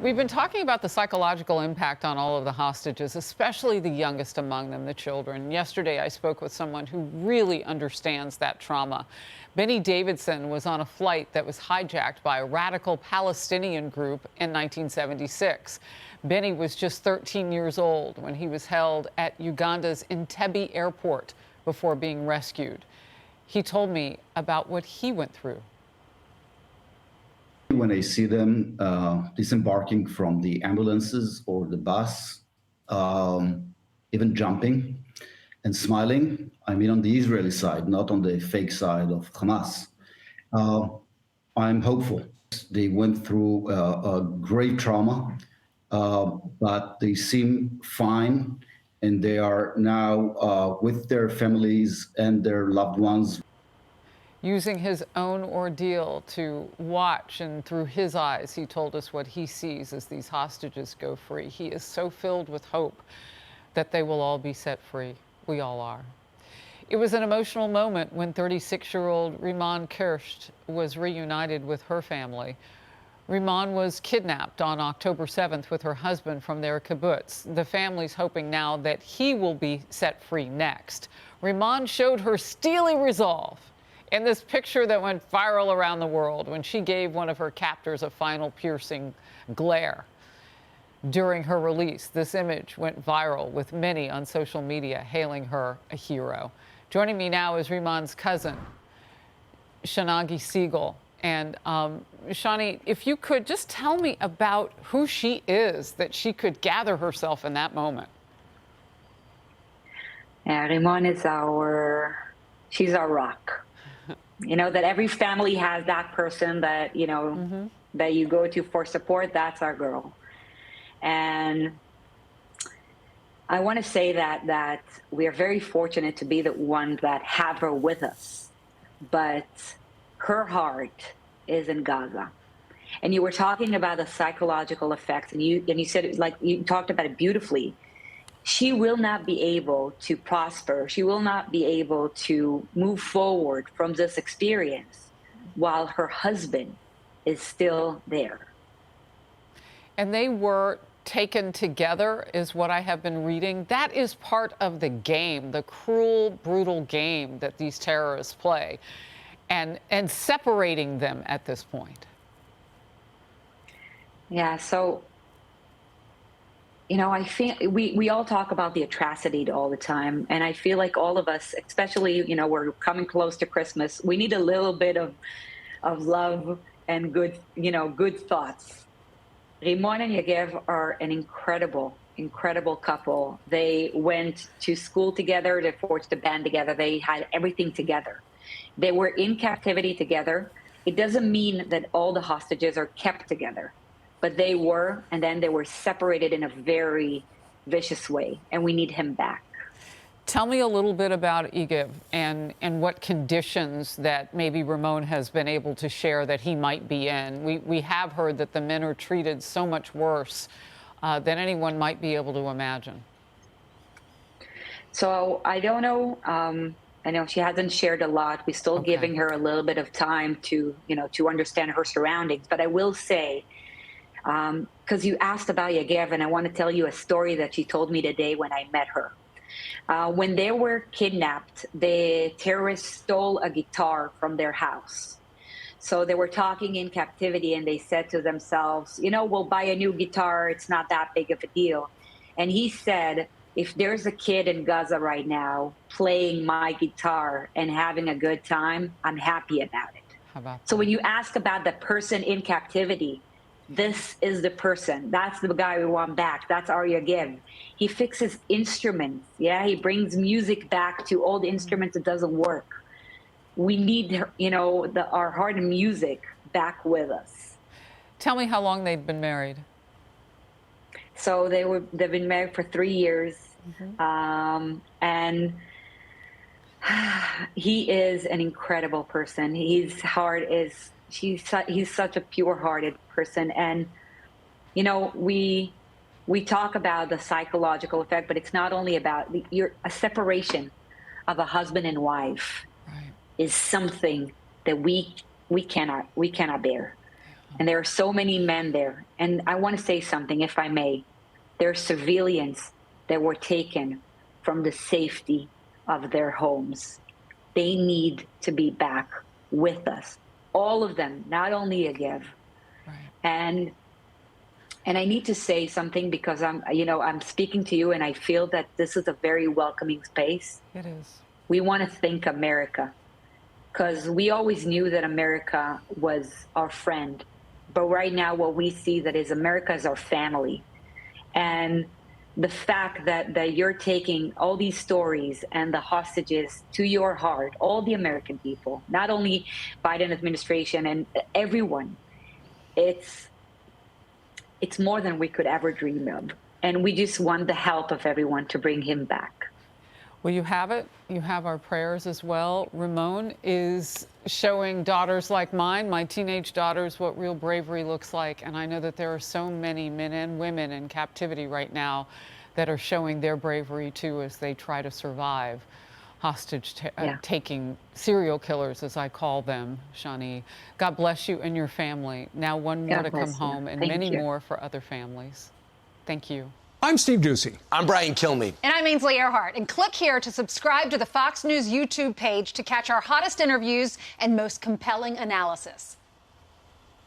We've been talking about the psychological impact on all of the hostages, especially the youngest among them, the children. Yesterday, I spoke with someone who really understands that trauma. Benny Davidson was on a flight that was hijacked by a radical Palestinian group in 1976. Benny was just 13 years old when he was held at Uganda's Entebbe airport before being rescued. He told me about what he went through. When I see them disembarking from the ambulances or the bus, even jumping and smiling, I mean on the Israeli side, not on the fake side of Hamas, I'm hopeful. They went through a great trauma, but they seem fine, and they are now with their families and their loved ones. Using his own ordeal to watch, and through his eyes, he told us what he sees as these hostages go free. He is so filled with hope that they will all be set free. We all are. It was an emotional moment when 36-year-old Riman Kirsht was reunited with her family. Riman was kidnapped on October 7th with her husband from their kibbutz. The family's hoping now that he will be set free next. Riman showed her steely resolve in this picture that went viral around the world when she gave one of her captors a final piercing glare. During her release, this image went viral, with many on social media hailing her a hero. Joining me now is Riman's cousin, Shani Segal. And Shani, if you could just tell me about who she is, that she could gather herself in that moment. Yeah, Riman is she's our rock. You know, that every family has that person that, you know, that you go to for support. That's our girl. And I want to say that we are very fortunate to be the ones that have her with us. But her heart is in Gaza. And you were talking about the psychological effects, and you said it, like, you talked about it beautifully. She will not be able to prosper. She will not be able to move forward from this experience while her husband is still there. And they were taken together, is what I have been reading. That is part of the game, the cruel, brutal game that these terrorists play, and separating them at this point. Yeah, so, you know, I feel we all talk about the atrocity all the time. And I feel like all of us, especially, you know, we're coming close to Christmas, we need a little bit of love and good, you know, good thoughts. Riman and Yagev are an incredible couple. They went to school together. They forged a band together. They had everything together. They were in captivity together. It doesn't mean that all the hostages are kept together, but they were, and then they were separated in a very vicious way, and we need him back. Tell me a little bit about Yagev and what conditions that maybe Riman has been able to share that he might be in. We have heard that the men are treated so much worse than anyone might be able to imagine. So I don't know. I know she hasn't shared a lot. We're still giving her a little bit of time to, you know, to understand her surroundings. But I will say, because you asked about Yagev, and I want to tell you a story that she told me today when I met her. When they were kidnapped, the terrorists stole a guitar from their house. So they were talking in captivity, and they said to themselves, you know, we'll buy a new guitar. It's not that big of a deal. And he said, if there's a kid in Gaza right now playing my guitar and having a good time, I'm happy about it. How about that? So when you ask about the person in captivity, this is the person. That's the guy we want back. That's our Yagev. He fixes instruments. Yeah, he brings music back to old instruments that doesn't work. We need, you know, our heart and music back with us. Tell me how long they've been married. So they've been married for 3 years, and he is an incredible person. His heart is, he's such a pure-hearted person. And, you know, we talk about the psychological effect, but it's not only about a separation of a husband and wife is something that we cannot bear. And there are so many men there. And I want to say something, if I may. There are civilians that were taken from the safety of their homes. They need to be back with us. All of them, not only Agev. Right. And I need to say something because I'm speaking to you and I feel that this is a very welcoming space. It is. We want to thank America because we always knew that America was our friend. But right now what we see that is America is our family. And the fact that you're taking all these stories and the hostages to your heart, all the American people, not only Biden administration and everyone, it's more than we could ever dream of. And we just want the help of everyone to bring him back. Well, you have it. You have our prayers as well. Ramon is showing daughters like mine, my teenage daughters, what real bravery looks like. And I know that there are so many men and women in captivity right now that are showing their bravery, too, as they try to survive hostage-taking serial killers, as I call them, Shani. God bless you and your family. Now one more to come home and many more for other families. Thank you. I'm Steve Doocy. I'm Brian Kilmeade. And I'm Ainsley Earhart. And click here to subscribe to the Fox News YouTube page to catch our hottest interviews and most compelling analysis.